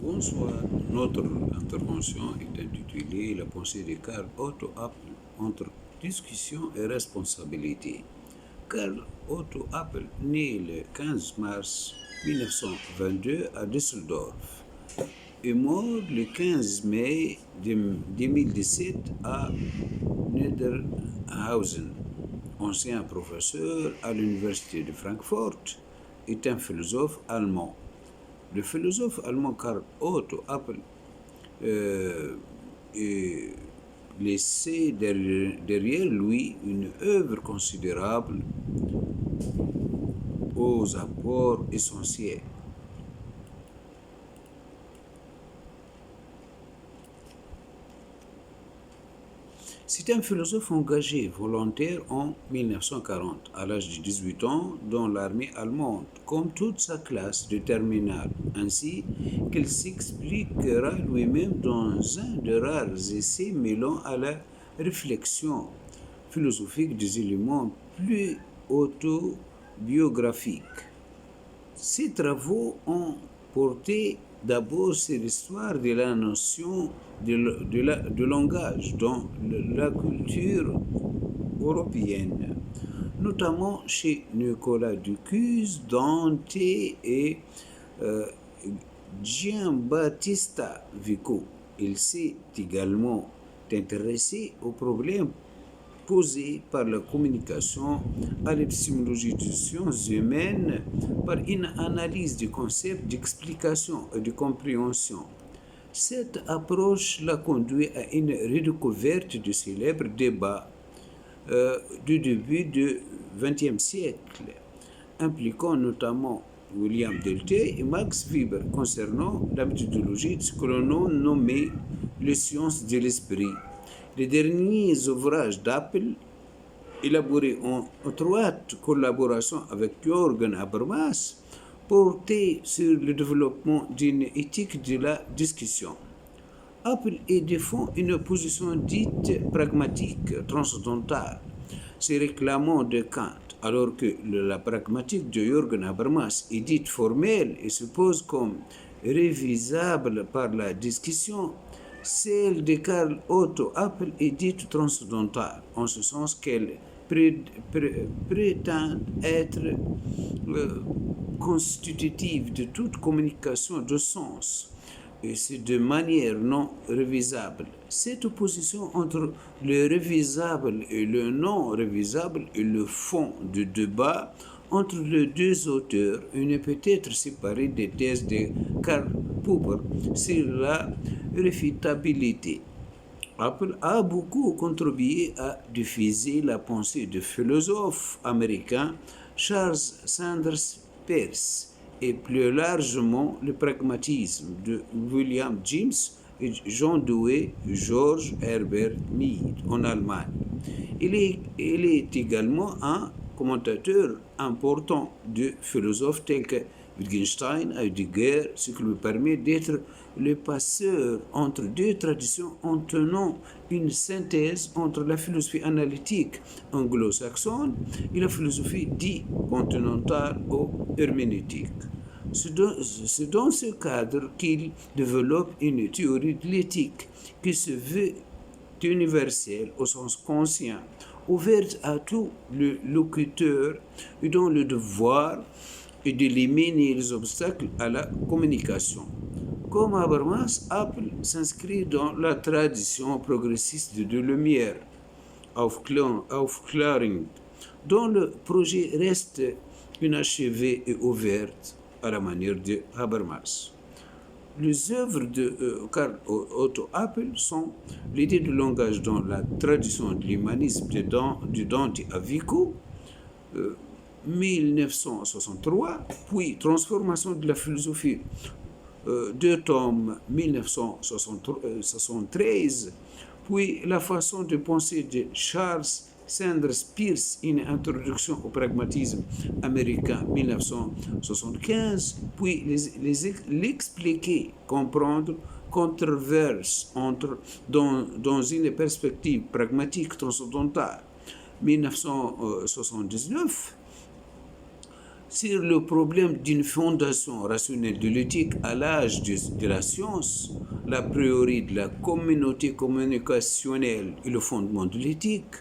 Bonsoir. Notre intervention est intitulée La pensée de Karl Otto Appel entre discussion et responsabilité. Karl Otto Appel, né le 15 mars 1922 à Düsseldorf, est mort le 15 mai 2017 à Niederhausen. Ancien professeur à l'université de Francfort, est un philosophe allemand. Le philosophe allemand Karl Otto Appel est laissé derrière lui une œuvre considérable aux apports essentiels. C'est un philosophe engagé volontaire en 1940, à l'âge de 18 ans, dans l'armée allemande, comme toute sa classe de terminale, ainsi qu'il s'expliquera lui-même dans un de rares essais mêlant à la réflexion philosophique des éléments plus autobiographiques. Ces travaux ont porté d'abord sur l'histoire de la notion de langage dans la culture européenne, notamment chez Nicolas Ducuse, Dante et Giambattista Vico. Il s'est également intéressé aux problèmes posés par la communication, à l'épistémologie des sciences humaines, par une analyse du concept d'explication et de compréhension. Cette approche l'a conduit à une redécouverte du célèbre débat du début du XXe siècle, impliquant notamment William Dilthey et Max Weber concernant la méthodologie de ce que l'on nommait les sciences de l'esprit. Les derniers ouvrages d'Appel, élaborés en étroite collaboration avec Jürgen Habermas, portaient sur le développement d'une éthique de la discussion. Appel y défend une position dite pragmatique, transcendantale, se réclamant de Kant, alors que la pragmatique de Jürgen Habermas est dite formelle et se pose comme révisable par la discussion. Celle de Karl Otto Appel est dite transcendantale, en ce sens qu'elle prétend être constitutive de toute communication de sens, et c'est de manière non révisable. Cette opposition entre le révisable et le non révisable est le fond du débat entre les deux auteurs et ne peut être séparé des thèses de Karl Popper sur la réfutabilité. Appel a beaucoup contribué à diffuser la pensée du philosophe américain Charles Sanders Peirce et plus largement le pragmatisme de William James et John Dewey, George Herbert Mead en Allemagne. Il est également un commentateur important de philosophes tels que Wittgenstein, Heidegger, ce qui lui permet d'être le passeur entre deux traditions en tenant une synthèse entre la philosophie analytique anglo-saxonne et la philosophie dite continentale ou herméneutique. C'est dans ce cadre qu'il développe une théorie de l'éthique qui se veut universelle au sens conscient, ouverte à tous les locuteurs et dont le devoir est d'éliminer les obstacles à la communication. Comme Habermas, Appel s'inscrit dans la tradition progressiste de Lumière, Aufklärung, dont le projet reste inachevé et ouvert à la manière de Habermas. Les œuvres de Karl Otto Appel sont l'idée du langage dans la tradition de l'humanisme de Dante à Vico, 1963, puis Transformation de la philosophie, 2 tomes, 1973, puis La façon de penser de Charles Sanders Peirce, une introduction au pragmatisme américain, 1975, puis l'expliquer, comprendre, controverse dans une perspective pragmatique transcendantale, 1979, sur le problème d'une fondation rationnelle de l'éthique à l'âge de la science, la priori de la communauté communicationnelle et le fondement de l'éthique,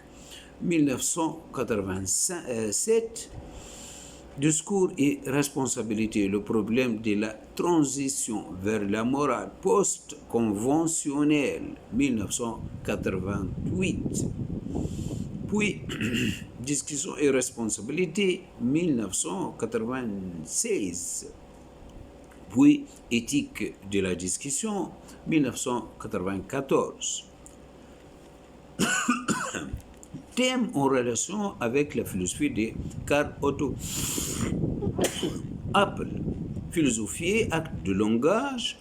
1987, discours et responsabilité, le problème de la transition vers la morale post-conventionnelle, 1988. Puis, discussion et responsabilité, 1996. Puis, éthique de la discussion, 1994. Thème en relation avec la philosophie de Karl Otto Appel. Philosophie, acte de langage,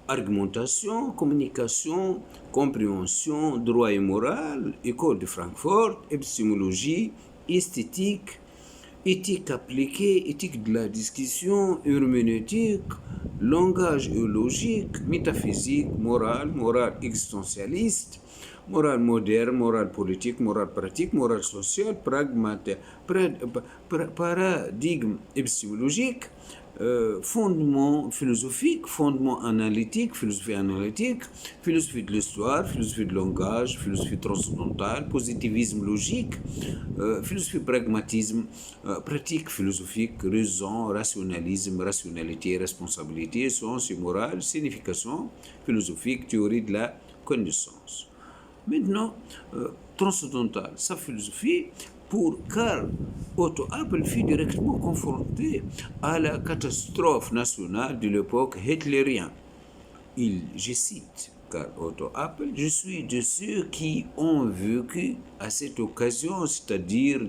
argumentation, communication, compréhension, droit et morale, école de Francfort, épistémologie, esthétique, éthique appliquée, éthique de la discussion, herméneutique, langage et logique, métaphysique, morale, morale existentialiste, morale moderne, morale politique, morale pratique, morale sociale, paradigme épistémologique, fondement philosophique, fondement analytique, philosophie de l'histoire, philosophie de langage, philosophie transcendantale, positivisme logique, philosophie pragmatisme, pratique philosophique, raison, rationalisme, rationalité, responsabilité, sens et morale, signification philosophique, théorie de la connaissance. Maintenant, transcendantal, sa philosophie, pour Karl Otto Appel, fut directement confronté à la catastrophe nationale de l'époque hitlérienne. Je cite Karl Otto Appel, je suis de ceux qui ont vécu à cette occasion, c'est-à-dire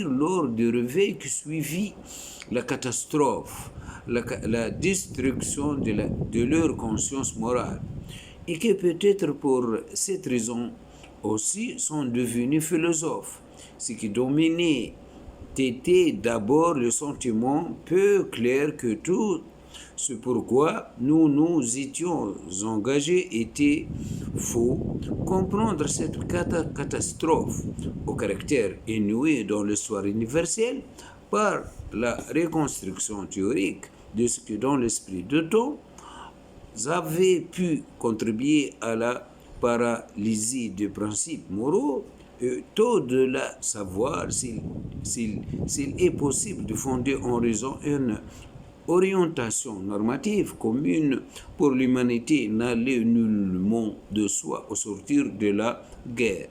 lors du réveil qui suivit la catastrophe, la destruction de leur conscience morale, et qui peut-être pour cette raison aussi sont devenus philosophes. Ce qui dominait était d'abord le sentiment peu clair que tout ce pourquoi nous nous étions engagés était faux. Comprendre cette catastrophe au caractère inouï dans l'histoire universelle par la reconstruction théorique de ce que dans l'esprit de temps avait pu contribuer à la paralysie des principes moraux, au-delà de savoir s'il est possible de fonder en raison une orientation normative commune pour l'humanité n'allait nullement de soi au sortir de la guerre.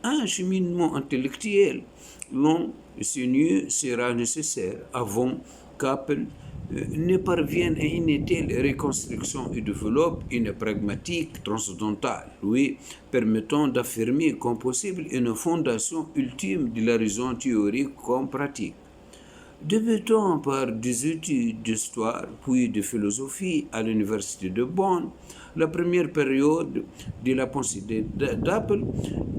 Un cheminement intellectuel long et sinueux sera nécessaire avant qu'Appel ne parvienne à une telle reconstruction et développe une pragmatique transcendantale, lui permettant d'affirmer comme possible une fondation ultime de la raison théorique comme pratique. Débutant par des études d'histoire puis de philosophie à l'université de Bonn, la première période de la pensée d'Appel,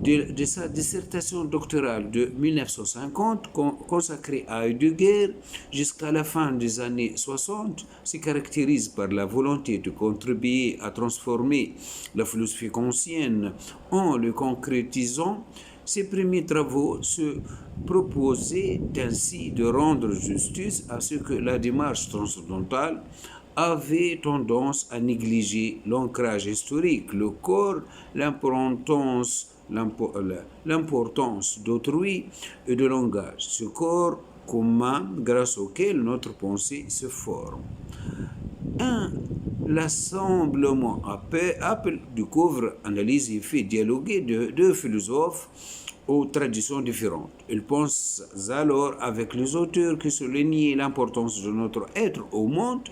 de sa dissertation doctorale de 1950 consacrée à Heidegger jusqu'à la fin des années 60, se caractérise par la volonté de contribuer à transformer la philosophie kantienne en le concrétisant. Ses premiers travaux se proposaient ainsi de rendre justice à ce que la démarche transcendantale avait tendance à négliger: l'ancrage historique, le corps, l'importance d'autrui et de langage, ce corps commun grâce auquel notre pensée se forme. L'assemblement Appel découvre, analyse et fait dialoguer deux philosophes aux traditions différentes. Il pense alors avec les auteurs qui soulignent l'importance de notre être au monde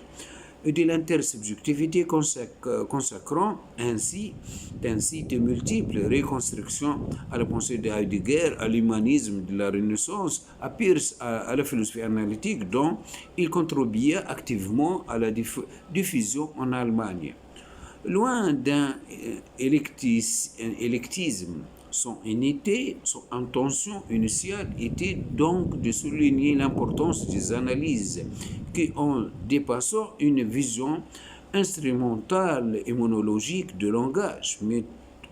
et de l'intersubjectivité, consacrant ainsi de multiples reconstructions à la pensée de Heidegger, à l'humanisme de la Renaissance, à Peirce, à la philosophie analytique, dont il contribua activement à la diffusion en Allemagne. Loin d'un électisme, son unité, son intention initiale était donc de souligner l'importance des analyses qui, en dépassant une vision instrumentale et monologique de langage,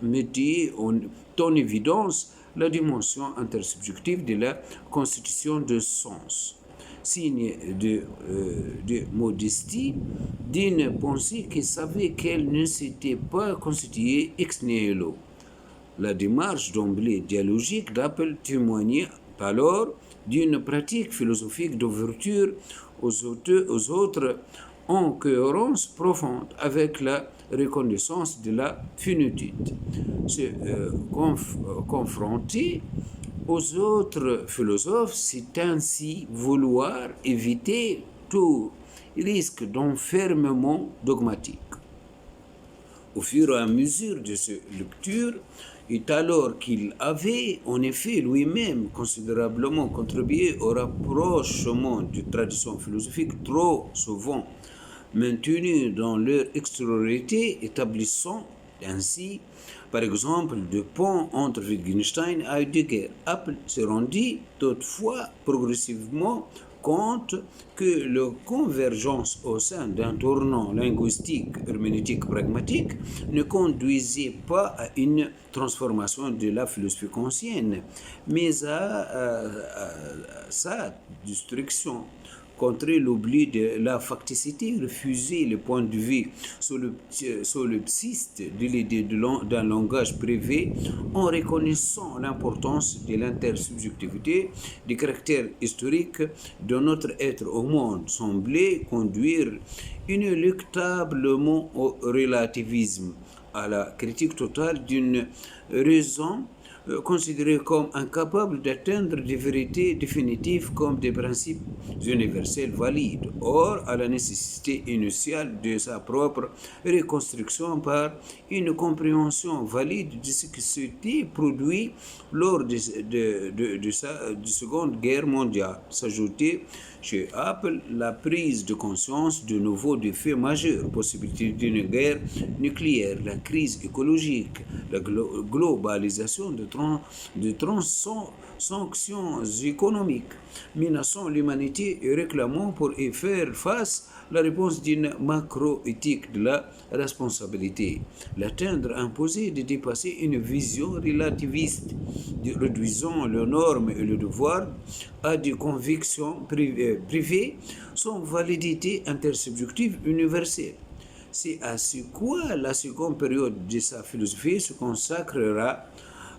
mettaient en évidence la dimension intersubjective de la constitution de sens. Signe de modestie d'une pensée qui savait qu'elle ne s'était pas constituée ex nihilo. La démarche d'emblée dialogique d'Apple témoignait alors d'une pratique philosophique d'ouverture aux autres en cohérence profonde avec la reconnaissance de la finitude. Se confronter aux autres philosophes, c'est ainsi vouloir éviter tout risque d'enfermement dogmatique. Au fur et à mesure de cette lecture, et alors qu'il avait en effet lui-même considérablement contribué au rapprochement des traditions philosophiques trop souvent maintenues dans leur extériorité, établissant ainsi, par exemple, de pont entre Wittgenstein et Heidegger. Apple se rendit toutefois progressivement compte que la convergence au sein d'un tournant linguistique herméneutique pragmatique ne conduisait pas à une transformation de la philosophie kantienne, mais à sa destruction. Contre l'oubli de la facticité, refuser le point de vue solipsiste de l'idée d'un langage privé en reconnaissant l'importance de l'intersubjectivité, du caractère historique de notre être au monde, semblait conduire inéluctablement au relativisme, à la critique totale d'une raison considérés comme incapables d'atteindre des vérités définitives comme des principes universels valides, or à la nécessité initiale de sa propre reconstruction par une compréhension valide de ce qui s'était produit lors de la Seconde Guerre mondiale. S'ajoutait chez Apple la prise de conscience de nouveaux défis majeurs, possibilité d'une guerre nucléaire, la crise écologique, la globalisation de sanctions économiques menaçant l'humanité et réclamant pour y faire face la réponse d'une macro-éthique de la responsabilité. L'atteindre imposait de dépasser une vision relativiste, réduisant les normes et le devoir à des convictions privées sans validité intersubjective universelle. C'est à ce quoi la seconde période de sa philosophie se consacrera.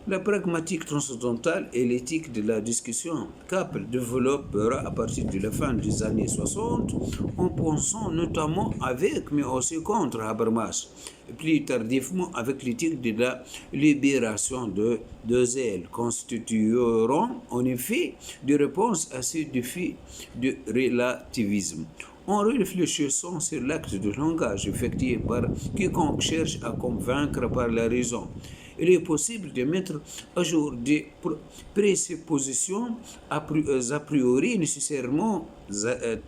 La pragmatique transcendantale et l'éthique de la discussion qu'Apple développera à partir de la fin des années 60 en pensant notamment avec mais aussi contre Habermas, plus tardivement avec l'éthique de la libération de Husserl, constitueront en effet des réponses à ces défis de relativisme. En réfléchissant sur l'acte de langage effectué par quiconque cherche à convaincre par la raison, il est possible de mettre à jour des présuppositions a priori nécessairement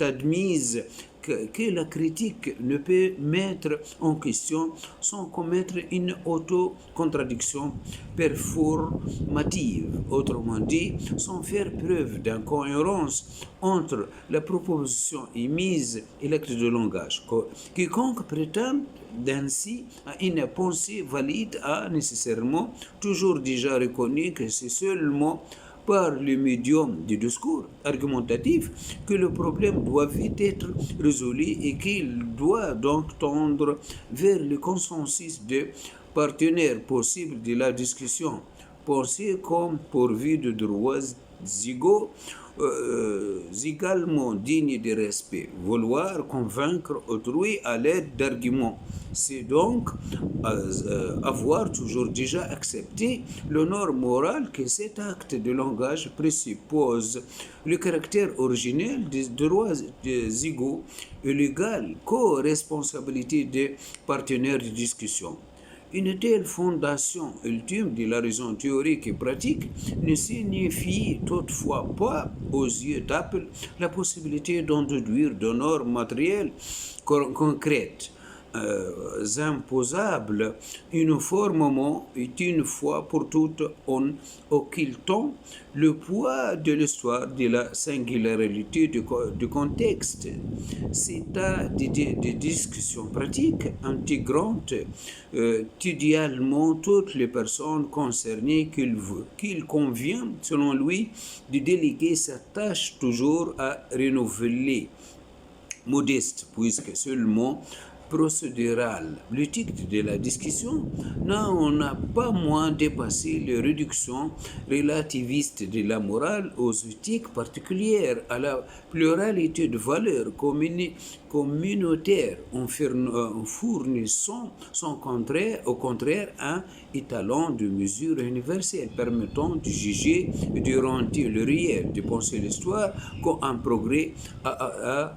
admises que la critique ne peut mettre en question sans commettre une autocontradiction performative, autrement dit, sans faire preuve d'incohérence entre la proposition émise et l'acte de langage. Quiconque prétend d'ainsi à une pensée valide a nécessairement toujours déjà reconnu que c'est seulement par le médium du discours argumentatif que le problème doit vite être résolu et qu'il doit donc tendre vers le consensus des partenaires possibles de la discussion, pensés comme pourvus de droits également dignes de respect. Vouloir convaincre autrui à l'aide d'arguments, c'est donc avoir toujours déjà accepté l'honneur moral que cet acte de langage présuppose, le caractère originel des droits égaux et l'égale co-responsabilité des partenaires de discussion. Une telle fondation ultime de la raison théorique et pratique ne signifie toutefois pas, aux yeux d'Apple, la possibilité d'en déduire de normes matérielles concrètes. imposables uniformément et une fois pour toutes en occultant le poids de l'histoire de la singularité du contexte. C'est à des discussions pratiques intégrantes idéalement toutes les personnes concernées qu'il convient, selon lui, de déléguer sa tâche toujours à renouveler modeste, puisque seulement procédurale. L'éthique de la discussion n'a pas moins dépassé les réductions relativistes de la morale aux éthiques particulières, à la pluralité de valeurs communautaires, en fournissant au contraire un étalon de mesure universelle permettant de juger et de rendre le réel, de penser l'histoire comme un progrès à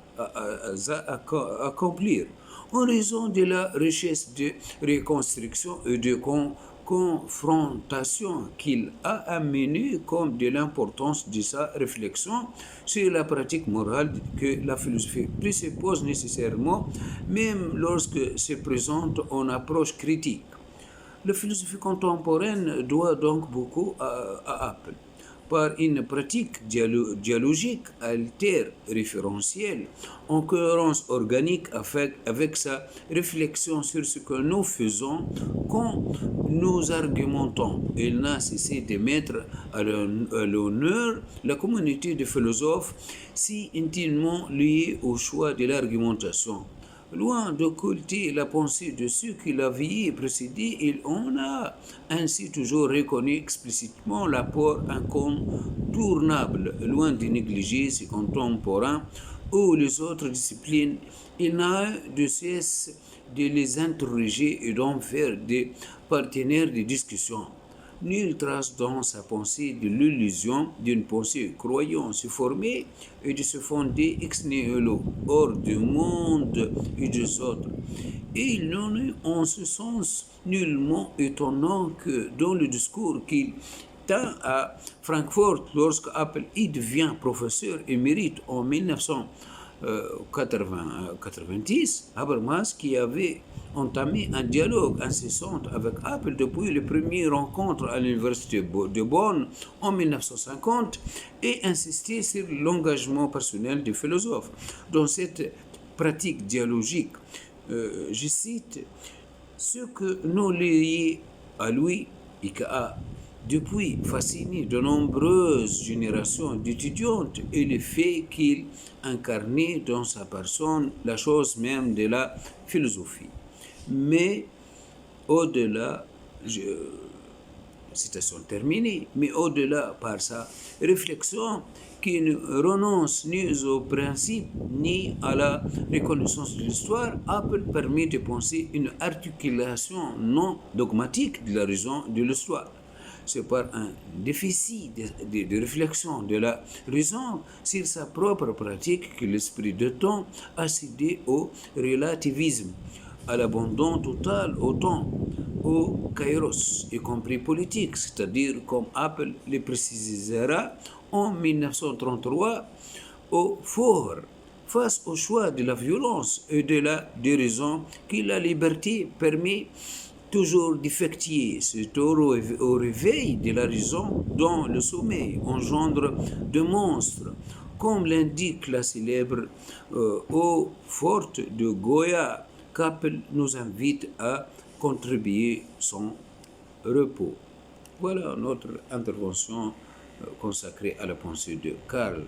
accomplir en raison de la richesse de reconstruction et de confrontation qu'il a amené comme de l'importance de sa réflexion sur la pratique morale que la philosophie présuppose nécessairement, même lorsque se présente en approche critique. La philosophie contemporaine doit donc beaucoup à Apple. Par une pratique dialogique alter-référentielle, en cohérence organique avec sa réflexion sur ce que nous faisons quand nous argumentons. Il n'a cessé de mettre à l'honneur la communauté de philosophes si intimement liés au choix de l'argumentation. Loin d'occulter la pensée de ceux qui l'avaient précédé, il en a ainsi toujours reconnu explicitement l'apport incontournable. Loin de négliger ses contemporains ou les autres disciplines, il n'a de cesse de les interroger et d'en faire des partenaires de discussion. Nulle trace dans sa pensée de l'illusion d'une pensée croyant se former et de se fonder ex nihilo, hors du monde et des autres. Et il n'en est en ce sens nullement étonnant que dans le discours qu'il tint à Francfort lorsque Apple y devient professeur émérite en 1990, Habermas, qui avait entamé un dialogue incessant avec Apple depuis les premières rencontres à l'université de Bonn en 1950 et insisté sur l'engagement personnel du philosophe. Dans cette pratique dialogique, je cite, ce que nous liait à lui et qu'a depuis fasciné de nombreuses générations d'étudiantes et le fait qu'il incarnait dans sa personne la chose même de la philosophie. Mais au-delà, citation terminée, mais au-delà par sa réflexion qui ne renonce ni au principe ni à la reconnaissance de l'histoire, Apple permet de penser une articulation non dogmatique de la raison de l'histoire. C'est par un déficit de réflexion de la raison sur sa propre pratique que l'esprit de temps a cédé au relativisme, à l'abandon total au temps, au kairos, y compris politique, c'est-à-dire, comme Apple le précisera en 1933, au fort, face au choix de la violence et de la déraison que la liberté permet toujours d'effectuer. C'est au réveil de la raison dont le sommeil engendre de monstres, comme l'indique la célèbre eau forte de Goya, qu'Apple nous invite à contribuer son repos. Voilà notre intervention consacrée à la pensée de Karl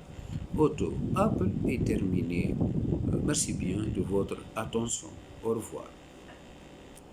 Otto Apple est terminée. Merci bien de votre attention. Au revoir.